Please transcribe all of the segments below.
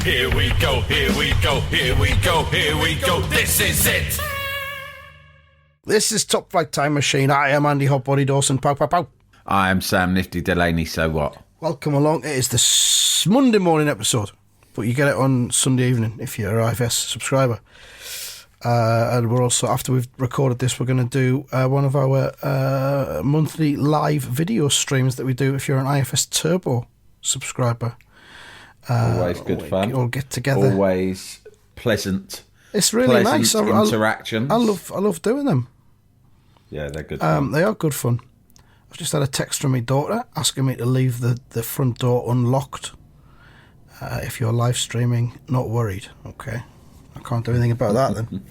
Here we go, here we go, here we go, here we go. This is it. This is Top Flight Time Machine. I am Andy Hotbody Dawson. Pow, pow, pow. I am Sam Nifty Delaney, so what? Welcome along. It is the Monday morning episode, but you get it on Sunday evening if you're an IFS subscriber. And we're also, after we've recorded this, we're going to do one of our monthly live video streams that we do if you're an IFS Turbo subscriber. Always good fun. All get together. Always pleasant. It's really nice. Interactions. I love doing them. Yeah, they're good fun. They are good fun. I've just had a text from my daughter asking me to leave the front door unlocked. If you're live streaming, not worried. Okay. I can't do anything about that then.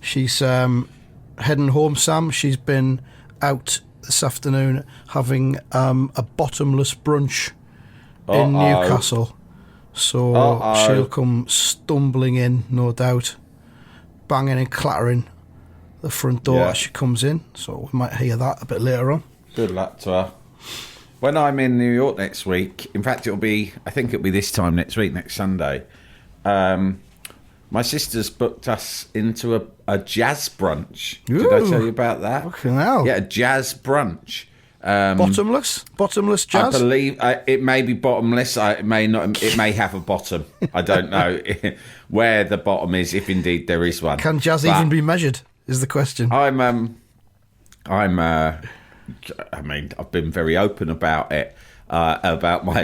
She's heading home, Sam. She's been out this afternoon having a bottomless brunch in Newcastle. So she'll come stumbling in, no doubt, banging and clattering the front door as she comes in. So we might hear that a bit later on. Good luck to her. When I'm in New York next week, in fact, I think it'll be this time next week, next Sunday, my sister's booked us into a jazz brunch. Ooh. Did I tell you about that? Fucking hell. Yeah, a jazz brunch. Bottomless jazz? I believe it may be bottomless. It may not. It may have a bottom. I don't know where the bottom is, if indeed there is one. Can jazz even be measured, is the question. I mean, I've been very open about it, about my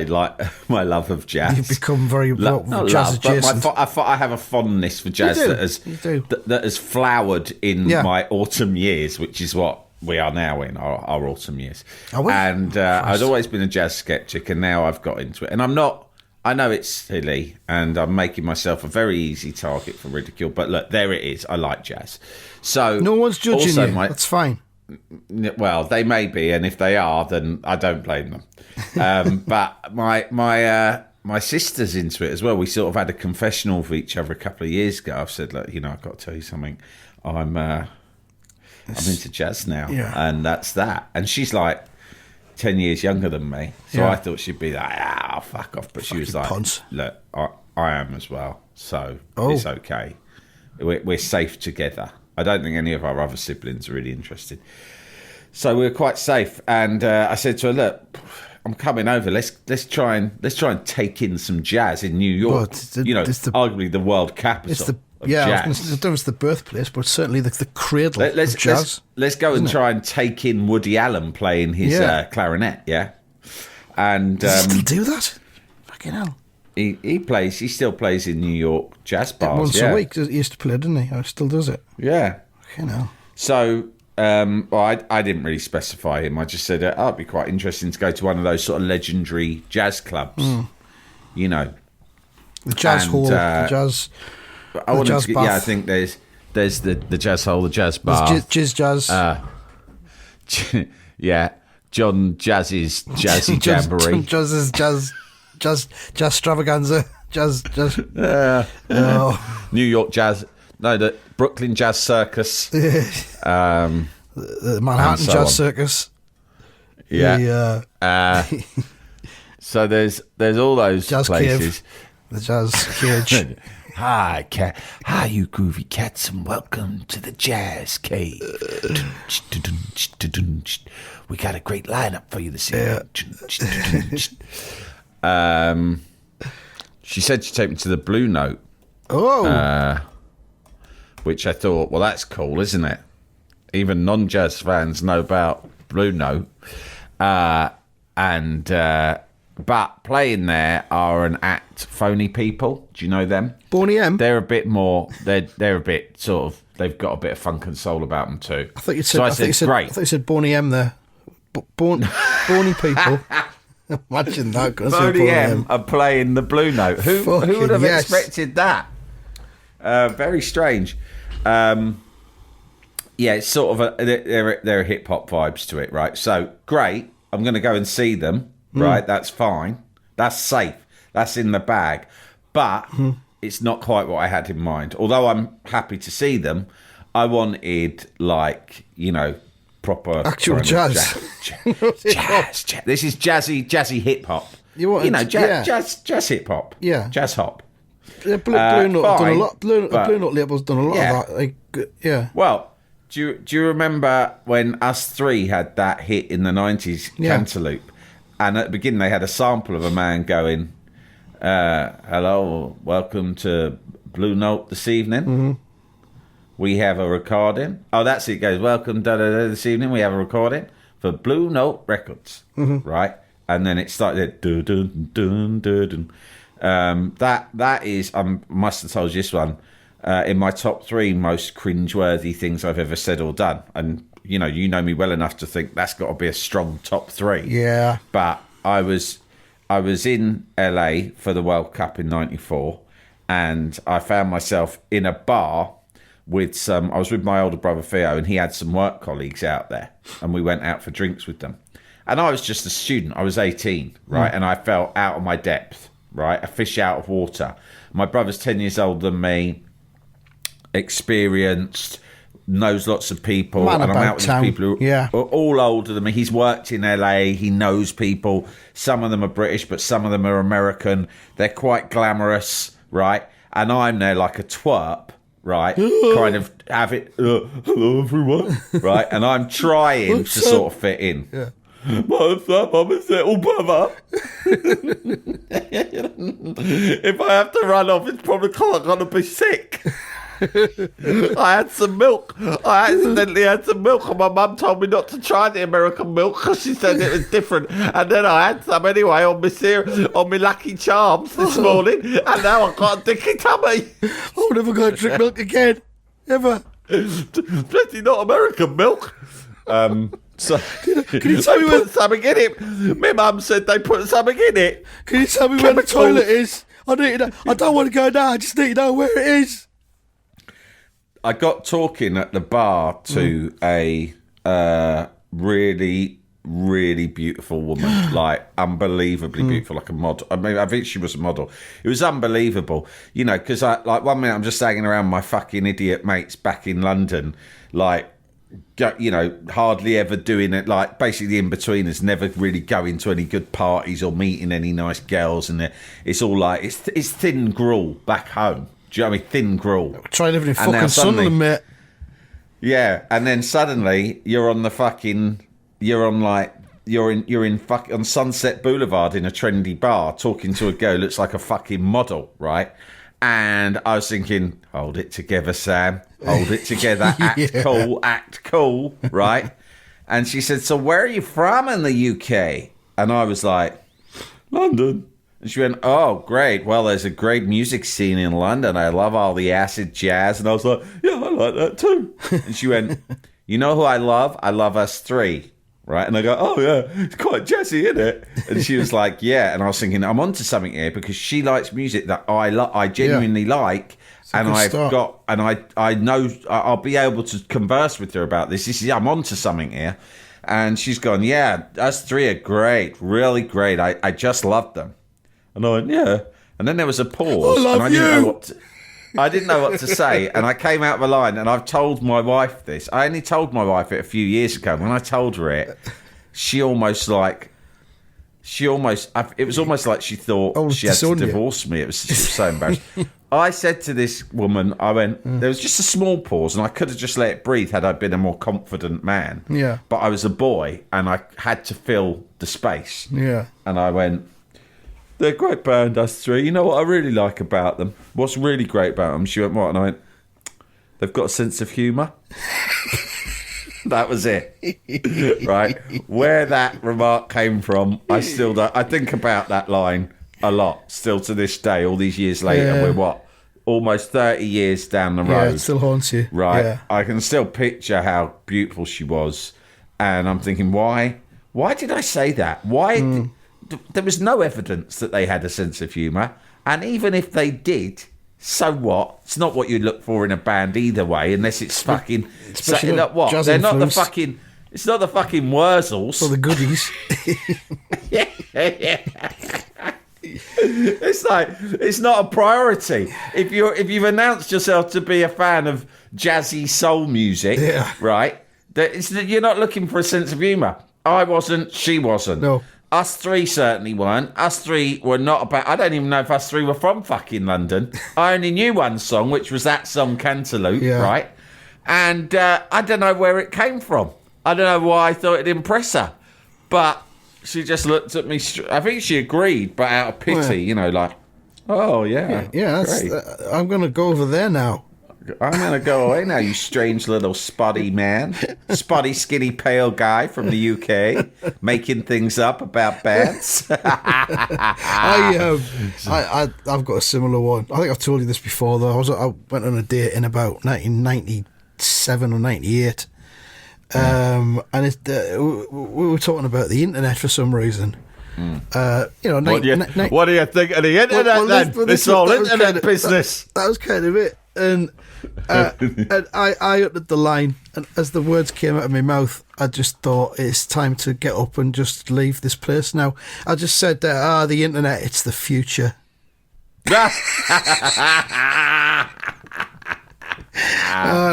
love of jazz. You've become very jazz adjacent. I have a fondness for jazz that has flowered in my autumn years, which is what we are now in our autumn years. Are we? And I'd always been a jazz skeptic, and now I've got into it. And I'm not. I know it's silly, and I'm making myself a very easy target for ridicule. But look, there it is. I like jazz. So no one's judging you. That's fine. Well, they may be, and if they are, then I don't blame them. But my sister's into it as well. We sort of had a confessional for each other a couple of years ago. I've said, look, I've got to tell you something. I'm into jazz now, and that's that. And she's like 10 years younger than me, so I thought she'd be like, fuck off. But she was like, look, I am as well, so it's okay. We're safe together. I don't think any of our other siblings are really interested. So we were quite safe. And I said to her, look, I'm coming over. Let's try and take in some jazz in New York. Arguably the world capital of jazz. I was going to say, it's the birthplace, but certainly the cradle of jazz. Let's go and try and take in Woody Allen playing his clarinet, And does he still do that? Fucking hell. He still plays in New York jazz bars. Once a week. He used to play, didn't he? Or still does it. Yeah. So, I didn't really specify him. I just said, it'd be quite interesting to go to one of those sort of legendary jazz clubs. The jazz hall, the jazz bar. I think there's the jazz hall, the jazz bar. There's jazz. John Jazz's Jazzy Jamboree. Jazz's jazz extravaganza, jazz. New York Jazz. No, the Brooklyn Jazz Circus. The Manhattan Jazz Circus. Yeah. So there's all those jazz places. Cave. The Jazz Cage. Hi, you groovy cats, and welcome to the Jazz Cave. We got a great lineup for you this evening. She said she'd take me to the Blue Note. Which I thought, well, that's cool, isn't it? Even non-jazz fans know about Blue Note. But playing there are an act, Phony People. Do you know them? Boney M? They're a bit more, they're a bit sort of, they've got a bit of funk and soul about them too. I thought you said, great. I thought you said Boney M there. Boney People. Imagine that. Boney M are playing the Blue Note. Who would have expected that? Very strange. It's sort of there are hip hop vibes to it, right? So great. I'm going to go and see them, right? That's fine. That's safe. That's in the bag. But it's not quite what I had in mind. Although I'm happy to see them, I wanted proper actual jazz. Jazz. This is jazzy hip hop. Jazz hip hop. Yeah. Jazz hop. Yeah, Blue Note have done a fine, lot. Blue but- Note label's done a lot Yeah. of that. Like, yeah. Well, do you remember when Us Three had that hit in the 90s, Yeah. Cantaloupe? And at the beginning, they had a sample of a man going, hello, welcome to Blue Note this evening. Mm-hmm. We have a recording. Oh, that's it. It goes, welcome this evening. We have a recording for Blue Note Records. Mm-hmm. Right? And then it started, dun, dun, dun, dun, dun. That is, I must have told you this one, in my top 3 most cringeworthy things I've ever said or done. And, you know me well enough to think that's got to be a strong top 3. Yeah. But I was in LA for the World Cup in '94, and I found myself in a bar with I was with my older brother Theo, and he had some work colleagues out there, and we went out for drinks with them. And I was just a student. I was 18, right? And I felt out of my depth, right? A fish out of water. My brother's 10 years older than me, experienced, knows lots of people, Man and I'm about out with town. these people who Yeah. are all older than me. He's worked in LA, he knows people. Some of them are British, but some of them are American. They're quite glamorous, right? And I'm there like a twerp, right? Kind of have it, hello everyone, right? And I'm trying to sort of fit in. Yeah. What's up? I'm his little brother. If I have to run off, it's probably because I'm going to be sick. I had some milk. I accidentally had some milk, and my mum told me not to try the American milk because she said it was different. And then I had some anyway on my Lucky Charms this morning, and now I've got a dicky tummy. I'm never going to drink milk again. Ever. Especially not American milk. So Can you tell me put something in it? My mum said they put something in it. Can you tell me where the Chemicals. toilet is? I need to know. I don't want to go now. I just need to know where it is. I got talking at the bar to a really, really beautiful woman, like unbelievably beautiful, like a model. I mean, I think she was a model. It was unbelievable, because like 1 minute I'm just hanging around my fucking idiot mates back in London, like, hardly ever doing it, like basically in between us, never really going to any good parties or meeting any nice girls, and it's all like it's thin gruel back home. Do you know what I mean? Thin gruel. Try living in And now fucking suddenly- Sunderland, mate. Yeah, and then suddenly you're on on Sunset Boulevard in a trendy bar talking to a girl who looks like a fucking model, right? And I was thinking, hold it together, Sam. Hold it together. Act cool, right? And she said, so where are you from in the UK? And I was like, London. And she went, oh, great. Well, there's a great music scene in London. I love all the acid jazz. And I was like, yeah, I like that too. And she went, you know who I love? I love Us Three. Right? And I go, oh, yeah, it's quite jazzy, isn't it? And she was like, yeah. And I was thinking, I'm onto something here because she likes music that I genuinely like. And I know I'll be able to converse with her about this. I'm onto something here. And she's gone, yeah, Us Three are great, really great. I just love them. And I went, yeah. And then there was a pause. I love and you. I didn't know what to say. And I came out of the line, and I've told my wife this. I only told my wife it a few years ago. When I told her it, it was almost like she thought she had to divorce me. It was so embarrassing. I said to this woman, I went, there was just a small pause, and I could have just let it breathe had I been a more confident man. Yeah. But I was a boy, and I had to fill the space. Yeah. And I went, they're a great band, Us Three. You know what I really like about them? What's really great about them? She went, what? And I went, they've got a sense of humour. That was it. Right? Where that remark came from, I still don't. I think about that line a lot, still to this day, all these years later. Yeah. We're what? Almost 30 years down the road. Yeah, it still haunts you. Right. Yeah. I can still picture how beautiful she was. And I'm thinking, why did I say that? Why? There was no evidence that they had a sense of humour. And even if they did, so what? It's not what you look for in a band either way, unless it's fucking... Especially like, what? jazz They're not the influence. fucking... It's not the fucking Wurzels. For the goodies. It's like, it's not a priority. If you've announced yourself to be a fan of jazzy soul music, Yeah. right? You're not looking for a sense of humour. I wasn't, she wasn't. No. Us three certainly weren't. Us three were not about... I don't even know if us three were from fucking London. I only knew one song, which was that song Cantaloupe, right? And I don't know where it came from. I don't know why I thought it'd impress her. But she just looked at me... I think she agreed, but out of pity, you know, like, oh, yeah. Yeah, I'm going to go over there now. I'm going to go away now, you strange little spotty man. Spotty, skinny, pale guy from the UK, making things up about bands. I've got a similar one. I think I've told you this before, though. I went on a date in about 1997 or 98. And we were talking about the internet for some reason. What do you think of the internet then? This whole internet business. That was kind of it. And I uttered the line, and as the words came out of my mouth, I just thought it's time to get up and just leave this place now. I just said that, the internet, it's the future. And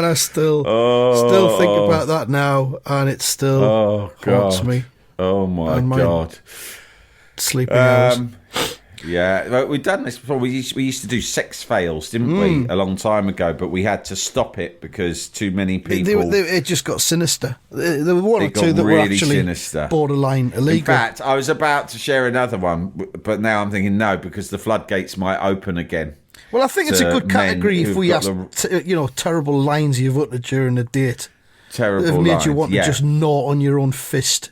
I still think about that now, and it still haunts me. Oh my God. Sleeping hours. Yeah, well, we've done this before. We used to do sex fails, didn't we, a long time ago? But we had to stop it because too many people... It just got sinister. There were one or two that really were actually sinister. Borderline illegal. In fact, I was about to share another one, but now I'm thinking no, because the floodgates might open again. Well, I think it's a good category if we ask, terrible lines you've uttered during a date. Terrible lines. That have made you want to just gnaw on your own fist.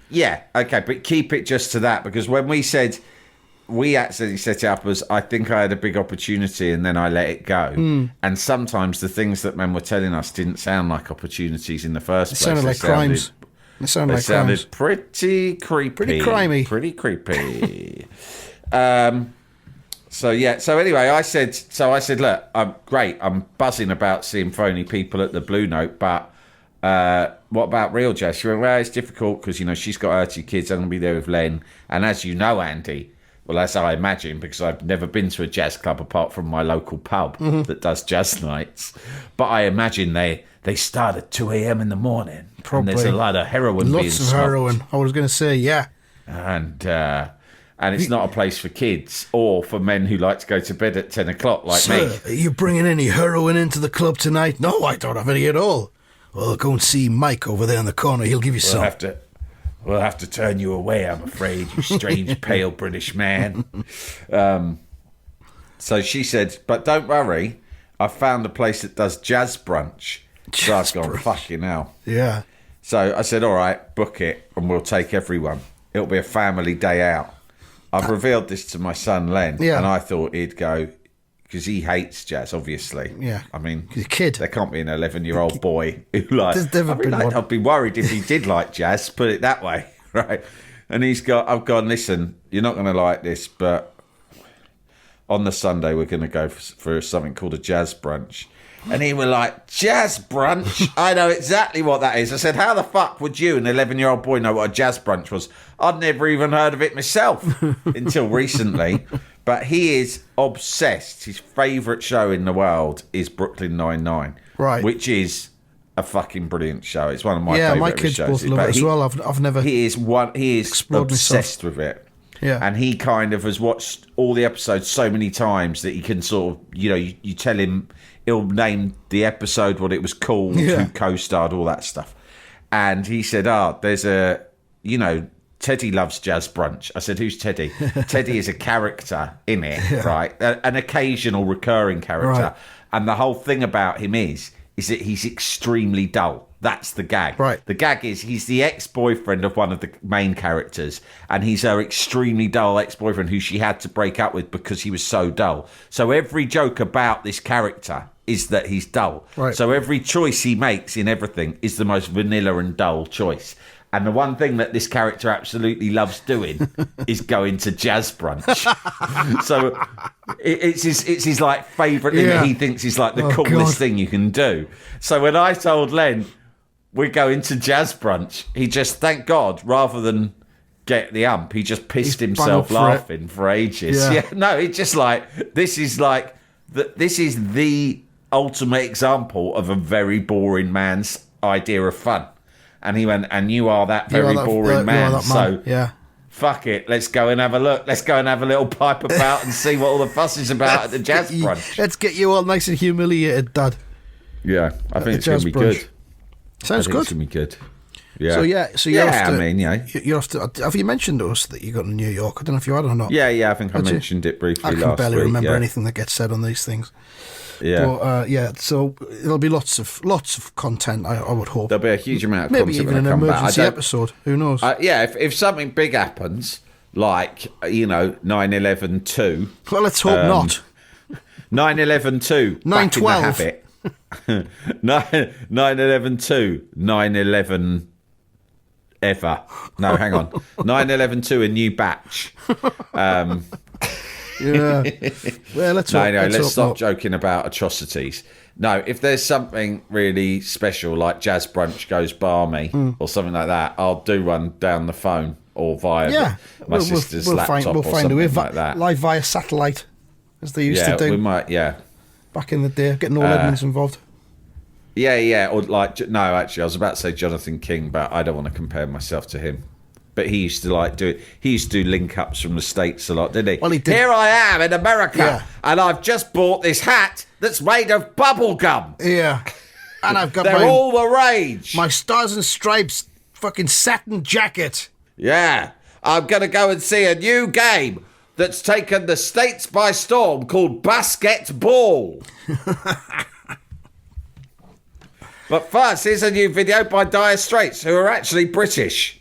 Yeah, okay, but keep it just to that, because when we said... We accidentally set it up as I think I had a big opportunity and then I let it go. And sometimes the things that men were telling us didn't sound like opportunities in the first place. Sounded like crimes. They sounded pretty creepy. Pretty crimey. Pretty creepy. So anyway, I said, look, I'm great. I'm buzzing about seeing phony people at the Blue Note, but what about real jazz? She went, well, it's difficult because, she's got her 2 kids. I'm going to be there with Len. And as you know, Andy... Well, as I imagine, because I've never been to a jazz club apart from my local pub that does jazz nights. But I imagine they start at 2 a.m. in the morning. Probably. And there's a lot of heroin being smoked. Lots of heroin. I was going to say, yeah. And it's not a place for kids or for men who like to go to bed at 10 o'clock like me. Are you bringing any heroin into the club tonight? No, I don't have any at all. Well, go and see Mike over there in the corner. He'll give you some. We'll have to turn you away, I'm afraid, you strange, pale British man. So she said, but don't worry, I found a place that does jazz brunch. So I've gone, fucking hell. Yeah. So I said, all right, book it, and we'll take everyone. It'll be a family day out. I've revealed this to my son, Len, and I thought he'd go... Because he hates jazz, obviously. Yeah. I mean, he's a kid. There can't be an 11-year-old boy who I'd be worried if he did like jazz, put it that way, right? And I've gone, listen, you're not going to like this, but on the Sunday we're going to go for something called a jazz brunch. And he was like, jazz brunch? I know exactly what that is. I said, how the fuck would you, an 11-year-old boy, know what a jazz brunch was? I'd never even heard of it myself until recently. But he is obsessed. His favourite show in the world is Brooklyn Nine-Nine. Right. Which is a fucking brilliant show. It's one of my favourite shows. Yeah, my kids both love it as well. I've never He is obsessed with it. Yeah. And he kind of has watched all the episodes so many times that he can sort of, you tell him, he'll name the episode, what it was called, who co-starred, all that stuff. And he said, there's a, Teddy loves jazz brunch. I said, who's Teddy? Teddy is a character in it, right? An occasional recurring character. Right. And the whole thing about him is that he's extremely dull. That's the gag. Right. The gag is he's the ex-boyfriend of one of the main characters, and he's her extremely dull ex-boyfriend who she had to break up with because he was so dull. So every joke about this character is that he's dull. Right. So every choice he makes in everything is the most vanilla and dull choice. And the one thing that this character absolutely loves doing is going to jazz brunch. So it's his like favourite thing that he thinks is like the coolest thing you can do. So when I told Len we're going to jazz brunch, he just, thank God, rather than get the ump, he just pissed himself laughing for ages. No, it's just like this is the ultimate example of a very boring man's idea of fun. And he went, and you are that very boring man. So fuck it, let's go and have a look. Let's go and have a little pipe about and see what all the fuss is about at the jazz brunch. Let's get you all nice and humiliated, Dad. Yeah, I think it's going to be good. Sounds good. It's going to be good. Yeah. So you're off to, I mean, you're off to. Have you mentioned to us that you got to New York? I don't know if you had or not. Yeah, I think I mentioned it briefly last week. I can barely remember anything that gets said on these things. Yeah. But, so there'll be lots of content, I would hope. There'll be a huge amount of maybe content even an when I come emergency back. episode. Who knows? If something big happens, like, 9/11/2. Well, let's hope not. 9/11/2. 9/12. 9/11/2. 9/11 ever. No, hang on. 9/11/2, a new batch. Yeah. Well, let's hope. Let's stop joking about atrocities. No, if there's something really special like Jazz Brunch goes barmy or something like that, I'll do one down the phone or via my sister's laptop or something like that. Live via satellite, as they used to do. We might, back in the day, getting all Edmonds involved. Yeah, or no, actually, I was about to say Jonathan King, but I don't want to compare myself to him. But he used to do it. He used to do link-ups from the States a lot, didn't he? Well, he did. Here I am in America, and I've just bought this hat that's made of bubble gum. Yeah, and I've got They're all the rage. My Stars and Stripes fucking satin jacket. Yeah, I'm going to go and see a new game that's taken the States by storm called basketball. But first, here's a new video by Dire Straits, who are actually British.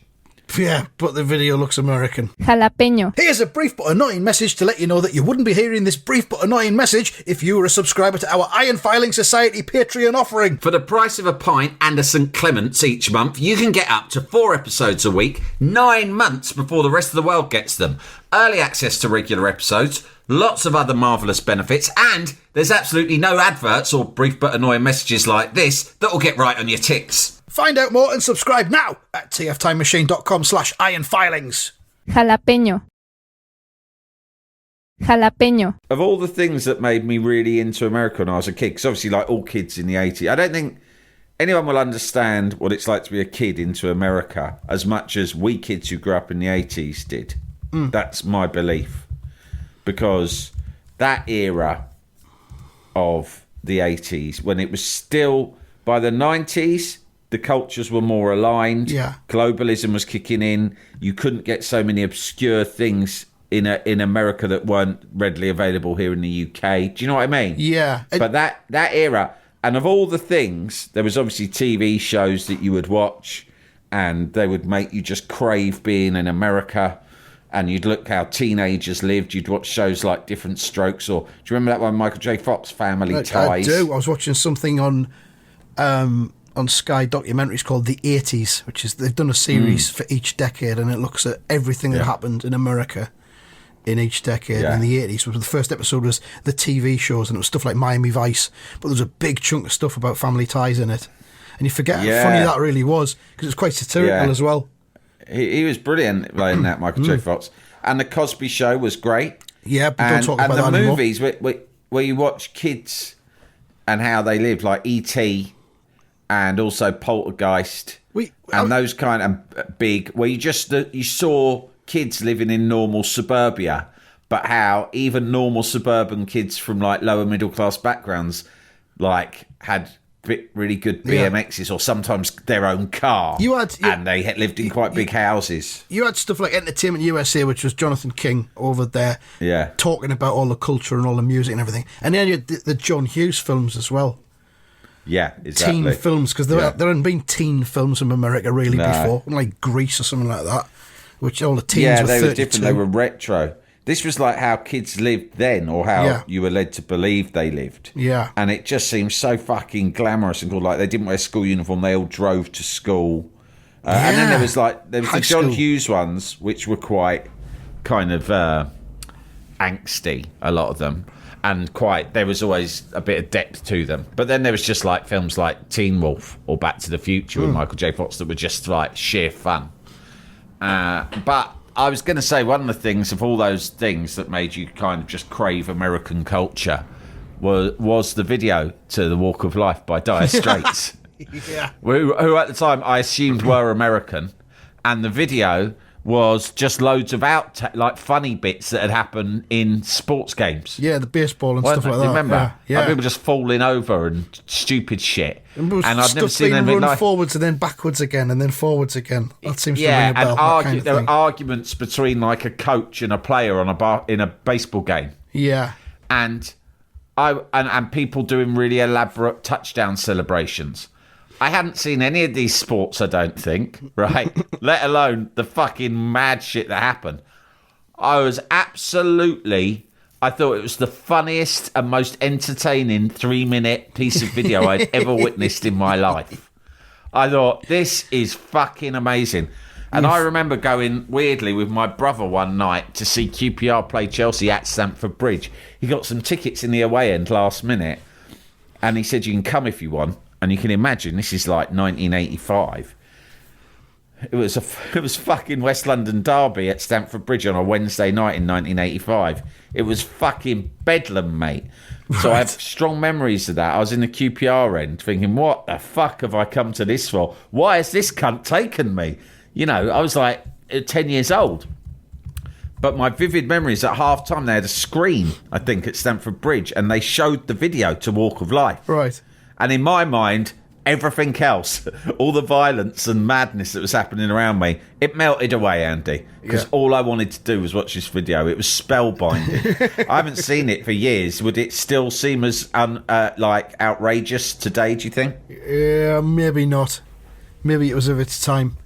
Yeah, but the video looks American. Jalapeño. Here's a brief but annoying message to let you know that you wouldn't be hearing this brief but annoying message if you were a subscriber to our Iron Filing Society Patreon offering. For the price of a pint and a St. Clement's each month, you can get up to 4 episodes a week, 9 months before the rest of the world gets them. Early access to regular episodes, lots of other marvellous benefits, and there's absolutely no adverts or brief but annoying messages like this that will get right on your ticks. Find out more and subscribe now at tftimemachine.com/ironfilings. Jalapeño. Jalapeño. Of all the things that made me really into America when I was a kid, because obviously like all kids in the 80s, I don't think anyone will understand what it's like to be a kid into America as much as we kids who grew up in the 80s did. That's my belief. Because that era of the 80s, when it was still, by the 90s, the cultures were more aligned. Yeah. Globalism was kicking in. You couldn't get so many obscure things in America that weren't readily available here in the UK. Do you know what I mean? Yeah. But that era, and of all the things, there was obviously TV shows that you would watch, and they would make you just crave being in America. And you'd look how teenagers lived. You'd watch shows like Different Strokes, or do you remember that one, Michael J. Fox, Family Ties? I do. I was watching something on Sky documentaries called The 80s, which is they've done a series for each decade, and it looks at everything that happened in America in each decade in the 80s. The first episode was the TV shows, and it was stuff like Miami Vice, but there was a big chunk of stuff about Family Ties in it, and you forget how funny that really was, because it was quite satirical as well. He was brilliant playing that, Michael J. Fox. And The Cosby Show was great. Yeah, but don't talk about that anymore. And the movies where you watch kids and how they live, like E.T. and also Poltergeist, those kind of big, where you saw kids living in normal suburbia, but how even normal suburban kids from like lower middle class backgrounds like had really good BMXs or sometimes their own car, and they had lived in quite big houses. You had stuff like Entertainment USA, which was Jonathan King over there, talking about all the culture and all the music and everything. And then you had the John Hughes films as well. Yeah, exactly. Teen films, because there hadn't been teen films from America really before, like Grease or something like that, which all the teens were 32. Were different. They were retro. This was like how kids lived then, or how you were led to believe they lived. Yeah. And it just seems so fucking glamorous and cool. Like, they didn't wear school uniform. They all drove to school. And then there was the John Hughes ones, which were quite kind of angsty, a lot of them. And there was always a bit of depth to them. But then there was just like films like Teen Wolf or Back to the Future with Michael J. Fox that were just like sheer fun. But I was going to say, one of the things of all those things that made you kind of just crave American culture was the video to The Walk of Life by Dire Straits, who at the time I assumed were American, and the video was just loads of like funny bits that had happened in sports games. Yeah, the baseball and Weren't stuff they? like that. Remember? Yeah. Like people just falling over and stupid shit. And I've never seen being anything run like. forwards and then backwards again and then forwards again. That seems to ring Yeah, a bell. and that kind of there were thing. arguments between like a coach and a player on in a baseball game, Yeah. and people doing really elaborate touchdown celebrations. I hadn't seen any of these sports, I don't think, right? Let alone the fucking mad shit that happened. I thought it was the funniest and most entertaining 3-minute piece of video I'd ever witnessed in my life. I thought, this is fucking amazing. And I remember going weirdly with my brother one night to see QPR play Chelsea at Stamford Bridge. He got some tickets in the away end last minute, and he said, you can come if you want. And you can imagine, this is like 1985. It was fucking West London derby at Stamford Bridge on a Wednesday night in 1985. It was fucking bedlam, mate. So I have strong memories of that. I was in the QPR end thinking, what the fuck have I come to this for? Why has this cunt taken me? You know, I was like 10 years old. But my vivid memories at half-time, they had a screen, I think, at Stamford Bridge, and they showed the video to Walk of Life. Right. And in my mind, everything else, all the violence and madness that was happening around me, it melted away, Andy. Because all I wanted to do was watch this video. It was spellbinding. I haven't seen it for years. Would it still seem as outrageous today, do you think? Yeah, maybe not. Maybe it was of its time.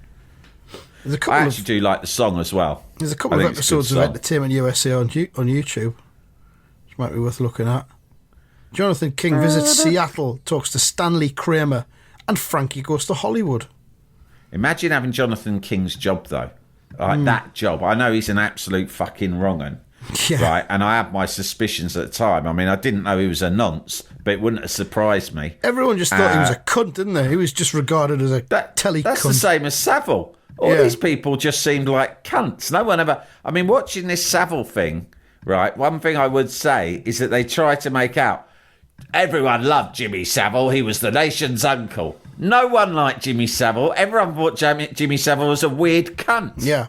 There's a couple I actually do like the song as well. There's a couple of episodes of Entertainment USA on YouTube, which might be worth looking at. Jonathan King visits Seattle, talks to Stanley Kramer, and Frankie goes to Hollywood. Imagine having Jonathan King's job, though. Like that job. I know he's an absolute fucking wrong-un. Yeah. Right, and I had my suspicions at the time. I mean, I didn't know he was a nonce, but it wouldn't have surprised me. Everyone just thought he was a cunt, didn't they? He was just regarded as a telly That's cunt. the same as Savile. All these people just seemed like cunts. No one ever... I mean, watching this Savile thing, right, one thing I would say is that they try to make out everyone loved Jimmy Savile. He was the nation's uncle. No one liked Jimmy Savile. Everyone thought Jimmy Savile was a weird cunt. Yeah.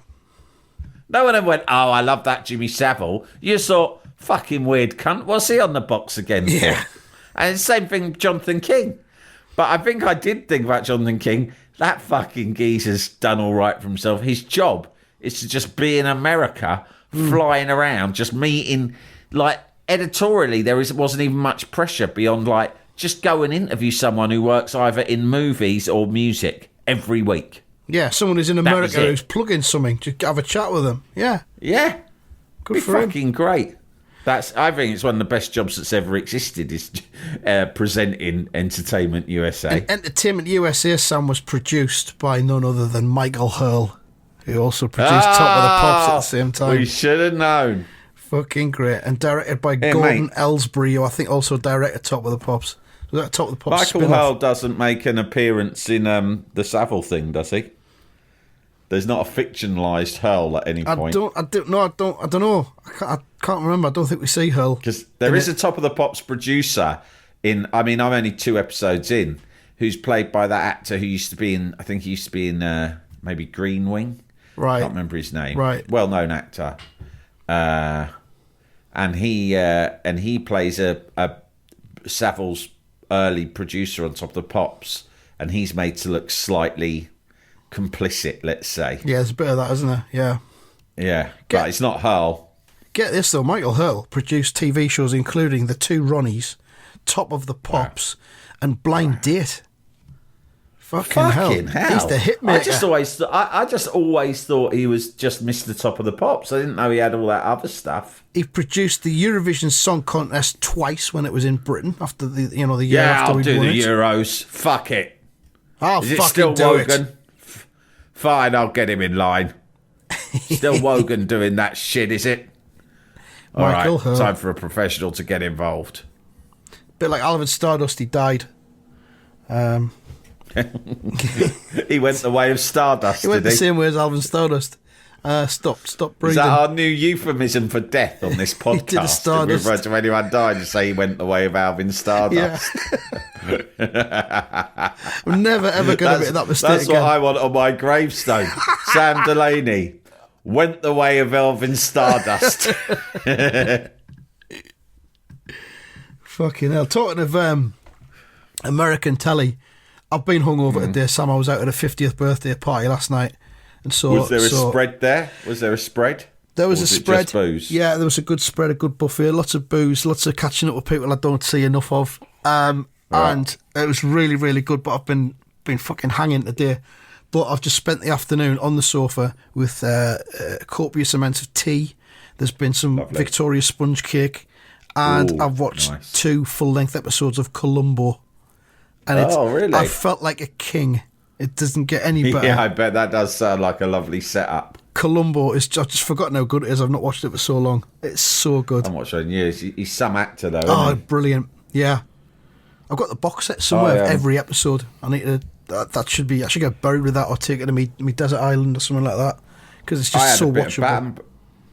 No one ever went, oh, I love that Jimmy Savile. You just thought, fucking weird cunt. What's he on the box again for? Yeah. And the same thing with Jonathan King. But I think I did think about Jonathan King. That fucking geezer's done all right for himself. His job is to just be in America, flying around, just meeting, like, editorially, wasn't even much pressure beyond, like, just go and interview someone who works either in movies or music every week. Yeah, someone who's in America who's plugging something. Just have a chat with them. Yeah. Yeah. Good Be for him. fucking great. I think it's one of the best jobs that's ever existed, is presenting Entertainment USA. And Entertainment USA, Sam, was produced by none other than Michael Hurl, who also produced Top of the Pops at the same time. We should have known. Fucking great. And directed by Gordon Ellsbury, who I think also directed Top of the Pops. Was that Top of the Pops Michael spin-off? Hurl doesn't make an appearance in the Savile thing, does he? There's not a fictionalised Hurl at any point. I don't know. I can't remember. I don't think we see Hurl. Because there is a Top of the Pops producer I'm only 2 episodes in, who's played by that actor who used to be in, I think he used to be in maybe Green Wing. Right. I can't remember his name. Right. Well-known actor. And he plays a Savile's early producer on Top of the Pops, and he's made to look slightly complicit, let's say. Yeah, there's a bit of that, isn't there? Yeah. Yeah, but it's not Hurl. Get this, though. Michael Hurl produced TV shows including The Two Ronnies, Top of the Pops, and Blind Date. Fucking hell. He's the hitmaker. I just always thought he was just Mr. Top of the Pops. I didn't know he had all that other stuff. He produced the Eurovision Song Contest twice when it was in Britain after the year after I'll we do won the it. Euros. Fuck it. I'll Is it fucking still do Wogan? it. Fine, I'll get him in line. Still Wogan doing that shit, is it? All Michael right, Hurl. time for a professional to get involved. Bit like Alvin Stardust, he died. He went the way of Stardust, He went did the he? same way as Alvin Stardust. Stop Is breathing. that our new euphemism for death on this podcast? did a Stardust. If we refer to anyone dying, to say he went the way of Alvin Stardust. Yeah. I'm never ever going to make that mistake That's again. what I want on my gravestone. Sam Delaney, went the way of Elvin Stardust. Fucking hell. Talking of American telly, I've been hungover today, Sam. I was out at a 50th birthday party last night. And so, Was there a spread there? Was there a spread? There was Or a it spread. just booze? Yeah, there was a good spread, a good buffet, lots of booze, lots of catching up with people I don't see enough of. And it was really, really good, but I've been fucking hanging today. But I've just spent the afternoon on the sofa with copious amounts of tea. There's been some Lovely. Victoria sponge cake. And Ooh, I've watched nice. 2 full-length episodes of Columbo. And Really? I felt like a king. It doesn't get any better. Yeah, I bet that does sound like a lovely setup. Columbo is. I've just forgotten how good it is. I've not watched it for so long. It's so good. I'm not showing you. He's some actor though. Oh, Isn't he? brilliant! Yeah, I've got the box set somewhere Oh, of yeah. every episode. I need to. That should be. I should get buried with that or take it to me desert island or something like that because it's just so watchable.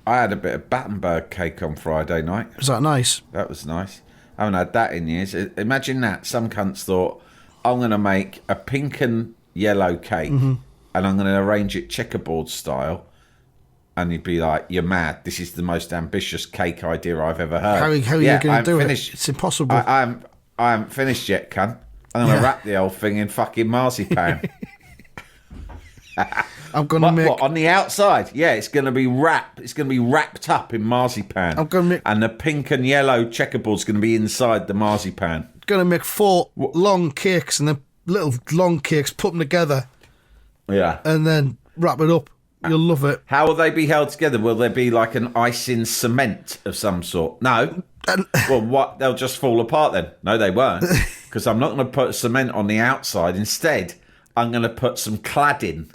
I had a bit of Battenberg cake on Friday night. Is that nice? That was nice. I haven't had that in years. Imagine that. Some cunts thought, I'm going to make a pink and yellow cake and I'm going to arrange it checkerboard style. And you'd be like, you're mad. This is the most ambitious cake idea I've ever heard. How are you going to do it? It's impossible. I haven't finished yet, cunt. I'm going to wrap the whole thing in fucking marzipan. I'm going to make. What, on the outside? Yeah, it's going to be wrapped. It's going to be wrapped up in marzipan. I'm gonna make- and the pink and yellow checkerboard's going to be inside the marzipan. Going to make 4 long cakes and then little long cakes, put them together, Yeah. and then wrap it up. You'll love it. How will they be held together? Will there be like an icing cement of some sort? No. Well, what? They'll just fall apart then. No, they won't. Because I'm not going to put cement on the outside. Instead, I'm going to put some cladding,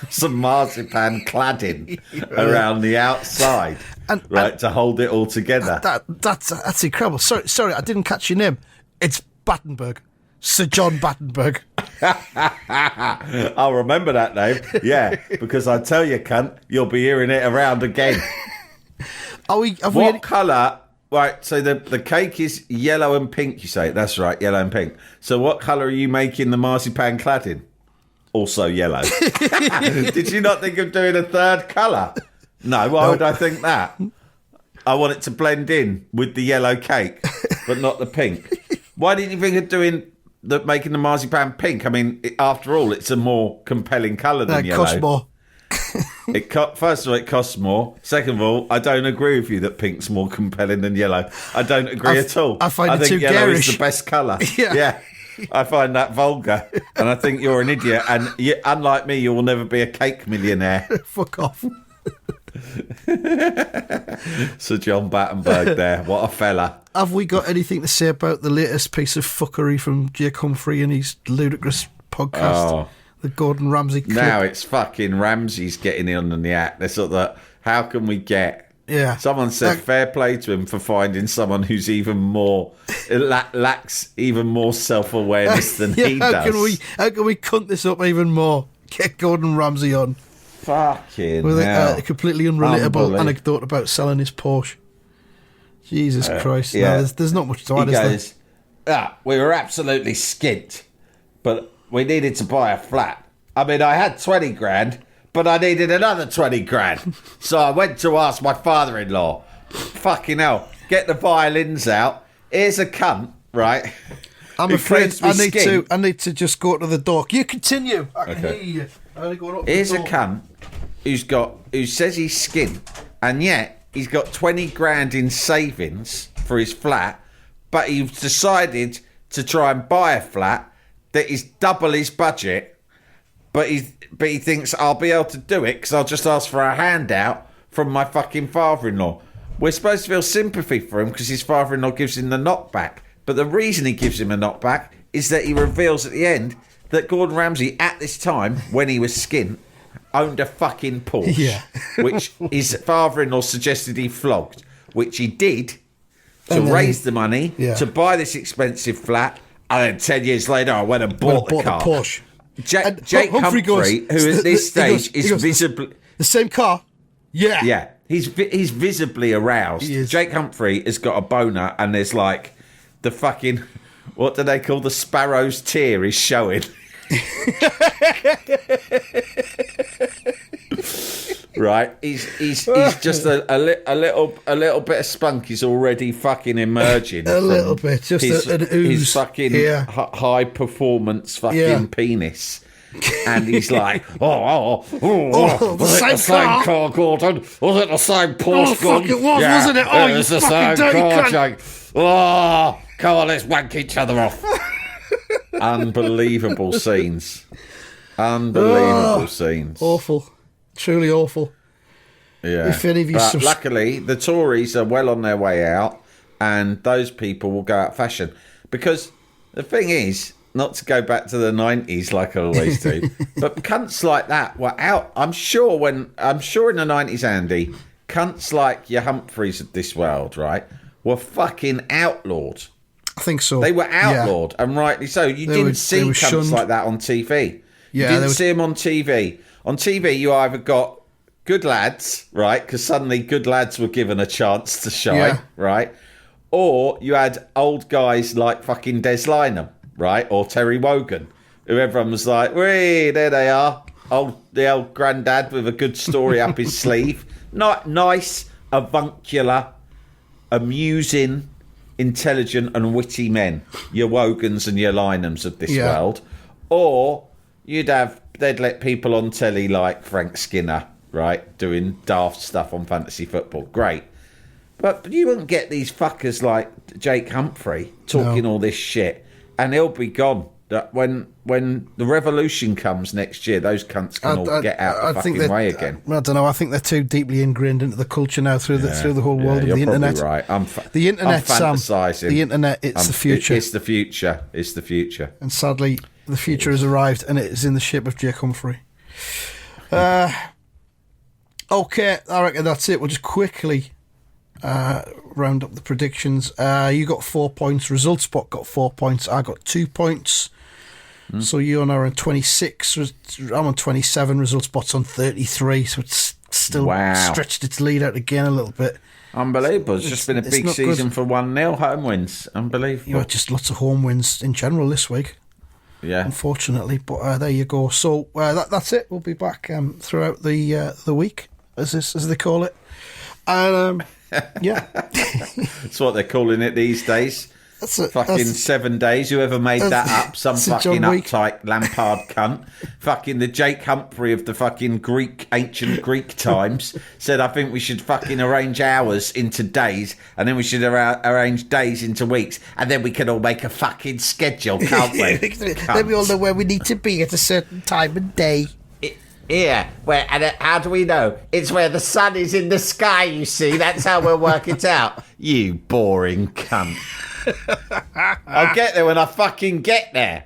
some marzipan cladding around the outside, to hold it all together. That's incredible. Sorry, I didn't catch your name. It's Battenberg. Sir John Battenberg. I'll remember that name. Yeah, because I tell you, cunt, you'll be hearing it around again. What colour? Right, so the cake is yellow and pink, you say? That's right, yellow and pink. So what colour are you making the marzipan cladding? Also yellow. Did you not think of doing a third colour? No, why would I think that? I want it to blend in with the yellow cake, but not the pink. Why didn't you think of making the marzipan pink? I mean, after all, it's a more compelling colour than yellow. Costs more. First of all, it costs more. Second of all, I don't agree with you that pink's more compelling than yellow. I don't agree at all. I find it think too yellow garish. is the best colour. Yeah. I find that vulgar, and I think you're an idiot. And unlike me, you will never be a cake millionaire. Fuck off. Sir John Battenberg there. What a fella. Have we got anything to say about the latest piece of fuckery from Jake Humphrey and his ludicrous podcast? The Gordon Ramsay clip? Now it's fucking Ramsay's getting in on the act. They're sort of, how can we get... Yeah. Someone said fair play to him for finding someone who's even more... lacks even more self-awareness than he does. How can we cunt this up even more? Get Gordon Ramsay on. Fucking With hell. a completely unrelatable Unbelievable. anecdote about selling his Porsche. Jesus Christ. yeah. No, there's not much to add, He is there? goes, we were absolutely skint, but we needed to buy a flat. I mean, I had 20 grand, but I needed another 20 grand. So I went to ask my father-in-law. Fucking hell, get the violins out. Here's a cunt, right? I'm who afraid claims to be skint. I need to just go to the door. You continue. I can Okay. hear you. I'm only going up Here's the a door. cunt who says he's skint, and yet he's got 20 grand in savings for his flat, but he's decided to try and buy a flat that is double his budget, but he thinks I'll be able to do it because I'll just ask for a handout from my fucking father-in-law. We're supposed to feel sympathy for him because his father-in-law gives him the knockback, but the reason he gives him a knockback is that he reveals at the end that Gordon Ramsay, at this time, when he was skint, owned a fucking Porsche, Yeah. which his father-in-law suggested he flogged, which he did to And then raise the money Yeah. to buy this expensive flat, and then 10 years later I went and bought the car. Porsche. And Jake Humphrey Humphrey, goes- who at this he goes- stage he is goes, visibly... The same car? Yeah. Yeah, he's visibly aroused. He is. Jake Humphrey has got a boner, and there's like the fucking... What do they call the sparrow's tear is right? He's just a little bit of spunk is already fucking emerging. A little bit, just an ooze. His fucking yeah. high performance fucking Yeah. penis. And he's like, was it the the same same car, Gordon? Was it the same Porsche, fuck, it was, wasn't it? Oh, it you was the fucking same dirty car, cunt. Jake. Oh, come on, let's wank each other off. Unbelievable scenes. Unbelievable scenes. Awful. Truly awful. Yeah. If any of you But luckily, the Tories are well on their way out, and those people will go out of fashion. Because the thing is, not to go back to the 90s like I always do, but cunts like that were out. I'm sure in the 90s, Andy, cunts like your Humphreys of this world, right, were fucking outlawed. I think so. They were outlawed, and rightly so. You didn't see they were cunts shunned. like that on TV. You Yeah, didn't see them on TV. On TV, you either got good lads, right, because suddenly good lads were given a chance to shine, Yeah. right, or you had old guys like fucking Des Lynam, right, or Terry Wogan, who everyone was like, "Wee, there they are, the old granddad with a good story up his sleeve." Not nice, avuncular, amusing, intelligent and witty men, your Wogans and your Lynams of this Yeah. world. Or they'd let people on telly like Frank Skinner, right, doing daft stuff on fantasy football. Great. But you wouldn't get these fuckers like Jake Humphrey talking all this shit, and he'll be gone. That when the revolution comes next year, those cunts can all get out the fucking way again. I don't know. I think they're too deeply ingrained into the culture now through the whole world of you're the probably internet. right. The internet, I'm Sam. fantasising. The internet, it's the future. It's the future. It's the future. And sadly, the future has arrived, and it is in the shape of Jake Humphrey. Okay, I reckon that's it. We'll just quickly round up the predictions. You got 4 points. Results Spot got 4 points. I got 2 points. So you and I are on 26. I'm on 27. Results Spot's on 33. So it's still stretched its lead out again a little bit. Unbelievable. It's just been a big season for 1-0 home wins. Unbelievable. You know, just lots of home wins in general this week. Yeah. Unfortunately, but there you go. So that's it. We'll be back throughout the week, as they call it. And yeah, that's what they're calling it these days. That's it. Fucking 7 days. Whoever made that up, some fucking uptight Lampard cunt. Fucking the Jake Humphrey of the fucking ancient Greek times said, I think we should fucking arrange hours into days, and then we should arrange days into weeks, and then we can all make a fucking schedule, can't we? Then we all know where we need to be at a certain time and day. Yeah, how do we know? It's where the sun is in the sky, you see. That's how we'll work it out. You boring cunt. I'll get there when I fucking get there.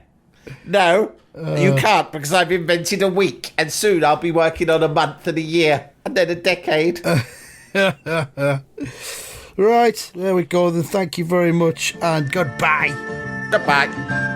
No, you can't, because I've invented a week, and soon I'll be working on a month and a year, and then a decade. Right, there we go then. Thank you very much, and goodbye. Goodbye.